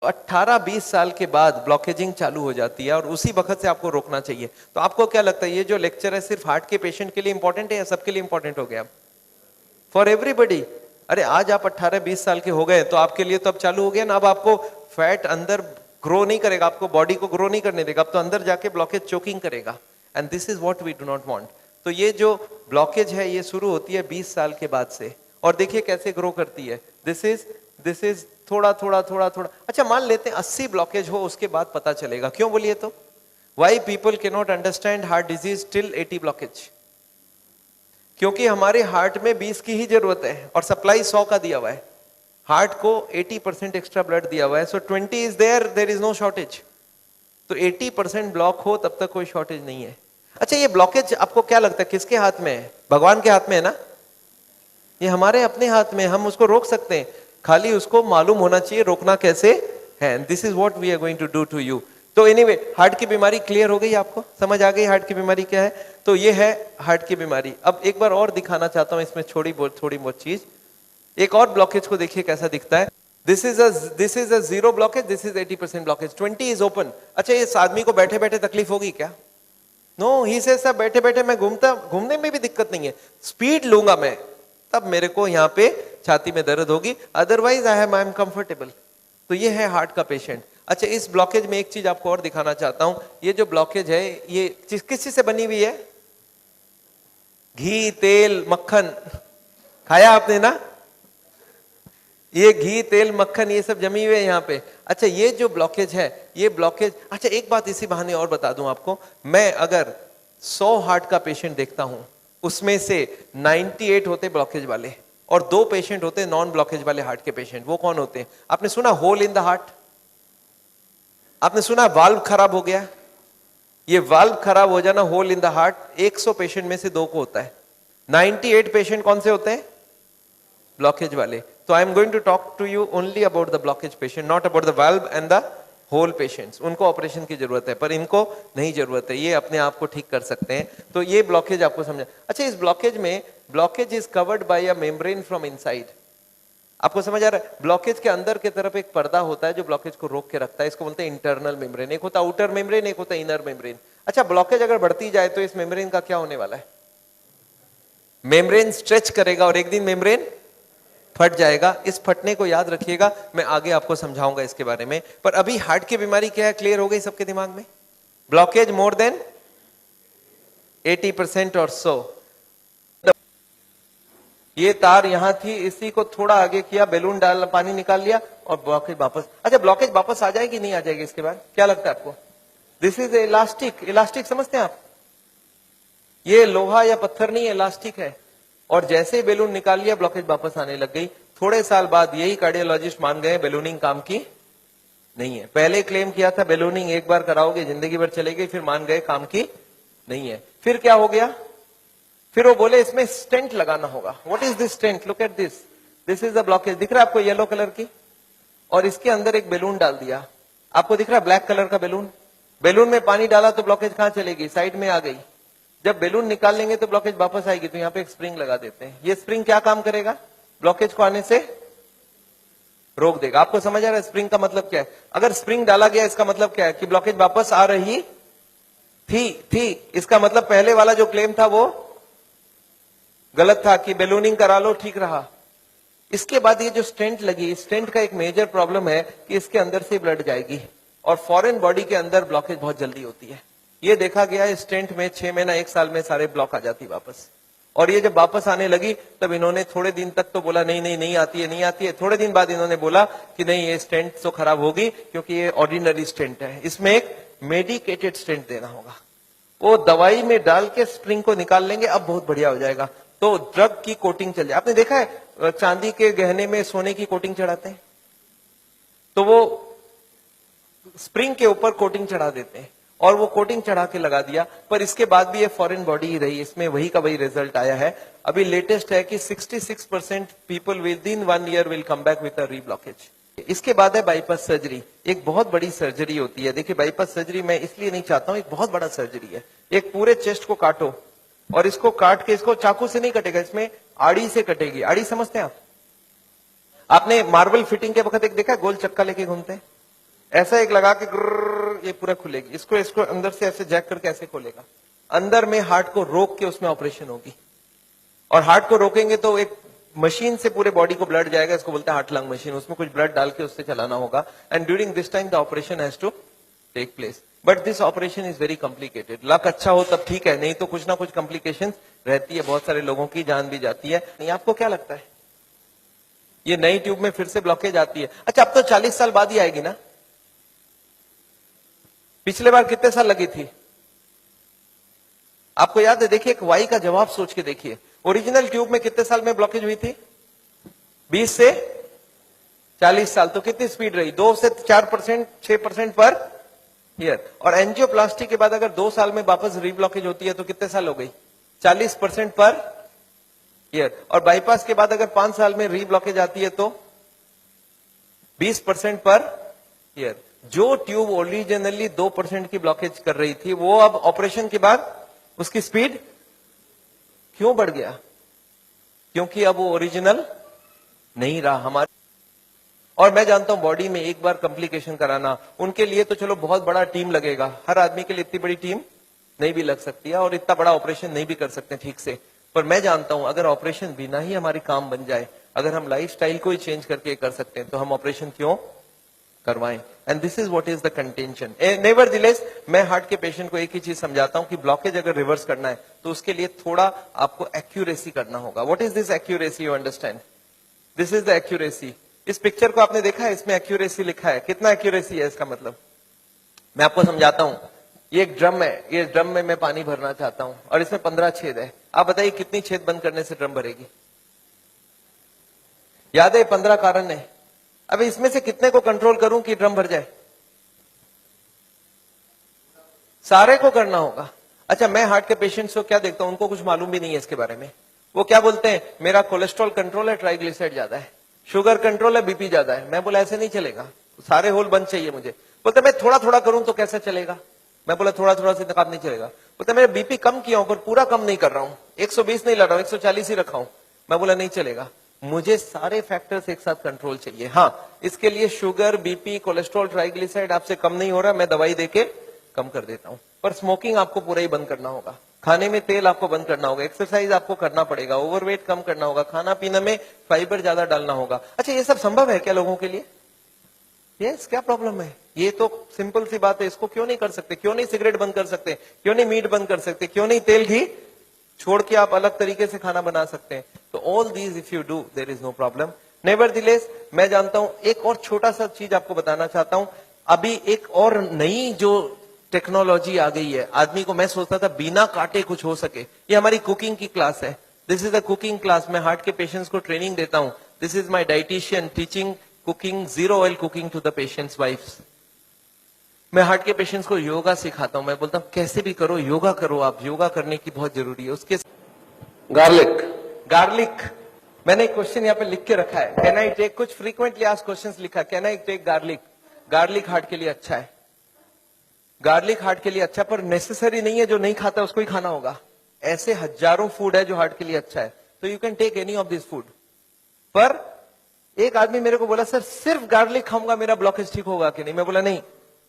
18-20 साल के बाद ब्लॉकेजिंग चालू हो जाती है और उसी वक्त से आपको रोकना चाहिए। तो आपको क्या लगता है ये जो लेक्चर है सिर्फ हार्ट के पेशेंट के लिए इंपॉर्टेंट है या सबके लिए इंपॉर्टेंट हो गया? For everybody. अरे आज आप 18-20 साल के हो गए तो आपके लिए तो अब चालू हो गया ना। अब आपको फैट अंदर ग्रो नहीं करेगा, आपको बॉडी को ग्रो नहीं करने देगा, अब तो अंदर जाके ब्लॉकेज चोकिंग करेगा। And this is what we do not want. तो ये जो ब्लॉकेज है ये शुरू होती है 20 साल के बाद से, और देखिए कैसे ग्रो करती है। दिस इज थोड़ा थोड़ा थोड़ा थोड़ा। अच्छा मान लेते हैं 80 ब्लॉकेज हो, उसके बाद पता चलेगा। क्यों बोलिए तो? Why people can not understand heart disease till 80 blockage? क्योंकि हमारे हार्ट में 20 की ही जरूरत है और सप्लाई 100 का दिया हुआ है। हार्ट को 80% एक्स्ट्रा ब्लड दिया हुआ है, so 20 is there is no shortage. तो 80% ब्लॉक हो तब तक कोई शॉर्टेज नहीं है। अच्छा ये ब्लॉकेज आपको क्या लगता है किसके हाथ में है? भगवान के हाथ में है ना? ये हमारे अपने हाथ में, हम उसको रोक सकते हैं, खाली उसको मालूम होना चाहिए रोकना कैसे है। This is what we are going to do to you. तो एनीवे हार्ट की बीमारी क्लियर हो गई, आपको समझ आ गई हार्ट की बीमारी क्या है? तो ये है हार्ट की बीमारी। अब एक बार और दिखाना चाहता हूं इसमें थोड़ी बहुत चीज। एक और ब्लॉकेज को देखिए कैसा दिखता है। This is a zero blockage, this is 80% blockage, 20 is open. अच्छा इस आदमी को बैठे बैठे तकलीफ होगी क्या? नो, ही से सब बैठे बैठे मैं घूमने में भी दिक्कत नहीं है, स्पीड लूंगा मैं तब मेरे को यहाँ पे छाती में दर्द होगी, अदरवाइज आई एम कंफर्टेबल। तो ये है हार्ट का पेशेंट। अच्छा इस ब्लॉकेज में एक चीज आपको और दिखाना चाहता हूं। ये जो ब्लॉकेज है ये किस चीज से बनी हुई है? घी, तेल, मक्खन खाया आपने ना? ये घी, तेल, मक्खन ये सब जमी हुए है यहाँ पे। अच्छा ये जो ब्लॉकेज है ये ब्लॉकेज, अच्छा एक बात इसी बहाने और बता दूं आपको, मैं अगर 100 हार्ट का पेशेंट देखता हूं उसमें से 98 होते ब्लॉकेज वाले और 2 पेशेंट होते नॉन ब्लॉकेज वाले हार्ट के पेशेंट। वो कौन होते हैं? आपने सुना होल इन द हार्ट? आपने सुना वाल्व खराब हो गया? ये वाल्व खराब हो जाना, hole in the heart, 100 patient में से 2 को होता है। 98 पेशेंट कौन से होते हैं? ब्लॉकेज वाले। तो I am going to talk to you only about the blockage patient, not about the valve and the hole patients. उनको ऑपरेशन की जरूरत है पर इनको नहीं जरूरत है, ये अपने आप को ठीक कर सकते हैं। तो ये ब्लॉकेज आपको समझा। अच्छा इस ब्लॉकेज में, blockage is covered by a membrane from inside. आपको समझ आ रहा है? ब्लॉकेज के अंदर की तरफ एक पर्दा होता है जो ब्लॉकेज को रोक के रखता है, इसको बोलते हैं इंटरनल मेम्ब्रेन। एक होता है आउटर मेम्ब्रेन, एक होता है इनर मेम्ब्रेन। अच्छा ब्लॉकेज अगर बढ़ती जाए तो इस मेम्ब्रेन का क्या होने वाला है? मेम्ब्रेन स्ट्रेच करेगा और एक दिन मेम्ब्रेन फट जाएगा। इस फटने को याद रखिएगा, मैं आगे आपको समझाऊंगा इसके बारे में। पर अभी हार्ट की बीमारी क्या है क्लियर हो गई सबके दिमाग में? ब्लॉकेज मोर देन 80% और सो। ये तार यहां थी, इसी को थोड़ा आगे किया, बैलून डाल पानी निकाल लिया और ब्लॉकेज वापस। अच्छा ब्लॉकेज वापस आ जाएगी नहीं आ जाएगी इसके बाद? क्या लगता है आपको? This is elastic. इलास्टिक समझते हैं आप? ये लोहा या पत्थर नहीं, इलास्टिक है। और जैसे ही बैलून निकाल लिया ब्लॉकेज वापस आने लग गई। थोड़े साल बाद यही कार्डियोलॉजिस्ट मान गए बैलूनिंग काम की नहीं है। पहले क्लेम किया था बैलूनिंग एक बार कराओगे जिंदगी भर चलेगी, फिर मान गए काम की नहीं है। फिर क्या हो गया? फिर वो बोले इसमें स्टेंट लगाना होगा। What is this stent? Look at this, this is the blockage. दिख रहा है आपको येलो कलर की? और इसके अंदर एक बैलून डाल दिया। आपको दिख रहा है ब्लैक कलर का बैलून? बैलून में पानी डाला तो ब्लॉकेज कहां चलेगी? साइड में आ गई। जब बैलून निकाल लेंगे तो ब्लॉकेज वापस आएगी, तो यहाँ पे एक स्प्रिंग लगा देते हैं। ये स्प्रिंग क्या काम करेगा? ब्लॉकेज को आने से रोक देगा। आपको समझ आ रहा है स्प्रिंग का मतलब क्या है? अगर स्प्रिंग डाला गया इसका मतलब क्या है? कि ब्लॉकेज वापस आ रही थी। इसका मतलब पहले वाला जो क्लेम था वो गलत था कि बैलूनिंग करा लो ठीक रहा। इसके बाद ये जो स्टेंट लगी, स्टेंट का एक मेजर प्रॉब्लम है कि इसके अंदर से ब्लड जाएगी और फॉरेन बॉडी के अंदर ब्लॉकेज बहुत जल्दी होती है। ये देखा गया स्टेंट में 6 महीना 1 साल में सारे ब्लॉक आ जाती वापस। और ये जब वापस आने लगी तब इन्होंने थोड़े दिन तक तो बोला नहीं आती है। थोड़े दिन बाद इन्होंने बोला कि नहीं ये स्टेंट तो खराब होगी क्योंकि ये ऑर्डिनरी स्टेंट है, इसमें एक मेडिकेटेड स्टेंट देना होगा। वो दवाई में डाल के स्प्रिंग को निकाल लेंगे, अब बहुत बढ़िया हो जाएगा। तो ड्रग की कोटिंग चल जाए। आपने देखा है चांदी के गहने में सोने की कोटिंग चढ़ाते हैं, तो वो स्प्रिंग के ऊपर कोटिंग चढ़ा देते हैं और वो कोटिंग चढ़ा के लगा दिया। पर इसके बाद भी ये फॉरेन बॉडी ही रही, इसमें वही का वही रिजल्ट आया है। अभी लेटेस्ट है कि 66% people with in 1 year will come back with a reblockage. इसके बाद है बाईपास सर्जरी। एक बहुत बड़ी सर्जरी होती है। देखिए बाईपास सर्जरी मैं इसलिए नहीं चाहता हूं, एक बहुत बड़ा सर्जरी है। एक पूरे चेस्ट को काटो और इसको काट के, इसको चाकू से नहीं कटेगा, इसमें आड़ी से कटेगी। आड़ी समझते हैं आप? आपने मार्बल फिटिंग के वक्त एक देखा गोल चक्का लेके घूमते हैं, ऐसा एक लगा के ग्रर, ये पूरा खुलेगी। इसको अंदर से ऐसे जैक करके ऐसे खोलेगा। अंदर में हार्ट को रोक के उसमें ऑपरेशन होगी। और हार्ट को रोकेंगे तो एक मशीन से पूरे बॉडी को ब्लड जाएगा, इसको बोलते हैं हार्ट लंग मशीन। उसमें कुछ ब्लड डाल के उससे चलाना होगा। And during this time the operation has to take place. But this operation is very complicated. Luck अच्छा हो तब ठीक है, नहीं तो कुछ ना कुछ कॉम्प्लिकेशन रहती है। बहुत सारे लोगों की जान भी जाती है। नहीं, आपको क्या लगता है ये नई ट्यूब में फिर से ब्लॉकेज आती है? अच्छा, अब तो 40 साल बाद ही आएगी ना? पिछले बार कितने साल लगी थी आपको याद है? देखिए, एक वाई का जवाब सोच के देखिए। ओरिजिनल ट्यूब में कितने साल में ब्लॉकेज हुई थी? 20 से 40 साल। तो कितनी स्पीड रही? 2 से 4%, 6% पर ईयर। और एंजियोप्लास्टी के बाद अगर 2 साल में वापस रीब्लॉकेज होती है तो कितने साल हो गई? 40% पर ईयर। और बाईपास के बाद अगर 5 साल में रीब्लॉकेज आती है तो 20% पर ईयर। जो ट्यूब ओरिजिनली 2% की ब्लॉकेज कर रही थी, वो अब ऑपरेशन के बाद उसकी स्पीड क्यों बढ़ गया? क्योंकि अब वो ओरिजिनल नहीं रहा हमारे। और मैं जानता हूं बॉडी में एक बार कॉम्प्लिकेशन कराना, उनके लिए तो चलो बहुत बड़ा टीम लगेगा। हर आदमी के लिए इतनी बड़ी टीम नहीं भी लग सकती है और इतना बड़ा ऑपरेशन नहीं भी कर सकते ठीक से। पर मैं जानता हूं अगर ऑपरेशन बिना ही हमारी काम बन जाए, अगर हम लाइफस्टाइल को ही चेंज करके कर सकते हैं, तो हम ऑपरेशन क्यों करवाएं? And this is what is the contention. Nevertheless मैं हार्ट के पेशेंट को एक ही चीज समझाता हूं कि ब्लॉकेज अगर रिवर्स करना है तो उसके लिए थोड़ा आपको एक्यूरेसी करना होगा। What is this accuracy? You understand? This is the accuracy. इस पिक्चर को आपने देखा है, इसमें एक्यूरेसी लिखा है। कितना एक्यूरेसी है इसका मतलब? मैं आपको समझाता हूं। ये एक ड्रम है, ये ड्रम में मैं पानी भरना चाहता हूं और इसमें 15 छेद है। आप बताइए कितनी छेद बंद करने से ड्रम भरेगी? याद है 15 कारण है। अब इसमें से कितने को कंट्रोल करूं कि ड्रम भर जाए? सारे को करना होगा। अच्छा, मैं हार्ट के पेशेंट्स को क्या देखता हूं, उनको कुछ मालूम भी नहीं है इसके बारे में। वो क्या बोलते हैं, मेरा कोलेस्ट्रॉल कंट्रोल है, ट्राइग्लिसराइड ज्यादा है, शुगर कंट्रोल है, बीपी ज्यादा है। मैं बोला ऐसे नहीं चलेगा, सारे होल बंद चाहिए मुझे। बोलते मैं थोड़ा थोड़ा करूं तो कैसे चलेगा? मैं बोला थोड़ा थोड़ा से काम नहीं चलेगा। बोलते मेरा बीपी कम किया हूं पर पूरा कम नहीं कर रहा हूं, 120 नहीं लड़ रहा हूं, 140 ही रखा हूं। मैं बोला नहीं चलेगा, मुझे सारे फैक्टर्स एक साथ कंट्रोल चाहिए। हाँ, इसके लिए शुगर, बीपी, कोलेस्ट्रॉल, ट्राइग्लिसराइड आपसे कम नहीं हो रहा, मैं दवाई देके कम कर देता हूं। पर स्मोकिंग आपको पूरा ही बंद करना होगा, खाने में तेल आपको बंद करना होगा, एक्सरसाइज आपको करना पड़ेगा, ओवरवेट कम करना होगा, खाना पीने में फाइबर ज्यादा डालना होगा। अच्छा, ये सब संभव है क्या लोगों के लिए? यस, क्या प्रॉब्लम है? ये तो सिंपल सी बात है। इसको क्यों नहीं कर सकते? क्यों नहीं सिगरेट बंद कर सकते? क्यों नहीं मीट बंद कर सकते? क्यों नहीं तेल घी छोड़ के आप अलग तरीके से खाना बना सकते हैं? तो all these if you do there is no problem. Nevertheless मैं जानता हूं, एक और छोटा सा चीज आपको बताना चाहता हूं। अभी एक और नई जो टेक्नोलॉजी आ गई है, आदमी को, मैं सोचता था बिना काटे कुछ हो सके। ये हमारी कुकिंग की क्लास है। This is a cooking class. मैं हार्ट के पेशेंट्स को ट्रेनिंग देता हूं। This is my dietitian teaching cooking, zero oil cooking to the patients wives. मैं हार्ट के पेशेंट्स को योगा सिखाता हूं। मैं बोलता हूं कैसे भी करो, योगा करो। आप योगा करने की बहुत जरूरी है। उसके गार्लिक मैंने एक क्वेश्चन यहाँ पे लिख के रखा है, कैन आई टेक, कुछ फ्रीक्वेंटली आस्क्ड क्वेश्चंस लिखा, can I take garlic? Garlic heart के लिए अच्छा है, गार्लिक हार्ट के लिए अच्छा, पर नेसेसरी नहीं है जो नहीं खाता उसको ही खाना होगा। ऐसे हजारों फूड है जो हार्ट के लिए अच्छा है, तो you can take any of this food. पर एक आदमी मेरे को बोला, सर सिर्फ गार्लिक खाऊंगा मेरा ब्लॉकेज ठीक होगा कि नहीं? मैं बोला नहीं,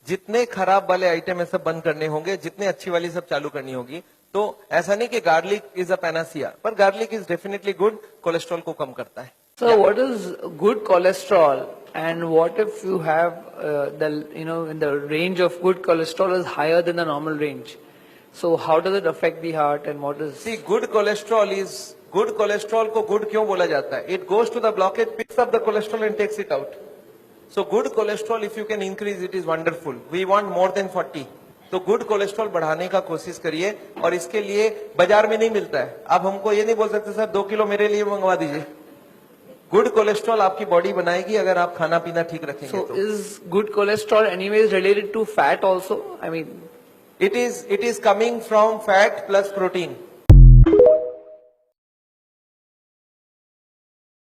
जितने खराब वाले आइटम है सब बंद करने होंगे, जितने अच्छी वाली सब चालू करनी होगी। तो ऐसा नहीं कि गार्लिक इज अ पैनासिया, पर garlic is definitely good, cholesterol को कम करता है। So what is good cholesterol, and what if you have the range of good cholesterol is higher than the normal range? So how does it affect the heart, and what is? See, good cholesterol को good क्यों बोला जाता है? It goes to the blockage, picks up the cholesterol and takes it out. So good cholesterol if you can increase it is wonderful. We want more than 40. तो good cholesterol बढ़ाने का कोशिश करिए, और इसके लिए बाजार में नहीं मिलता है। आप हमको ये नहीं बोल सकते सर 2 किलो मेरे लिए मंगवा दीजिए। गुड कोलेस्ट्रॉल आपकी बॉडी बनाएगी अगर आप खाना पीना ठीक रखेंगे। So तो is good cholesterol anyways related to fat also? I mean, it is coming from fat plus protein.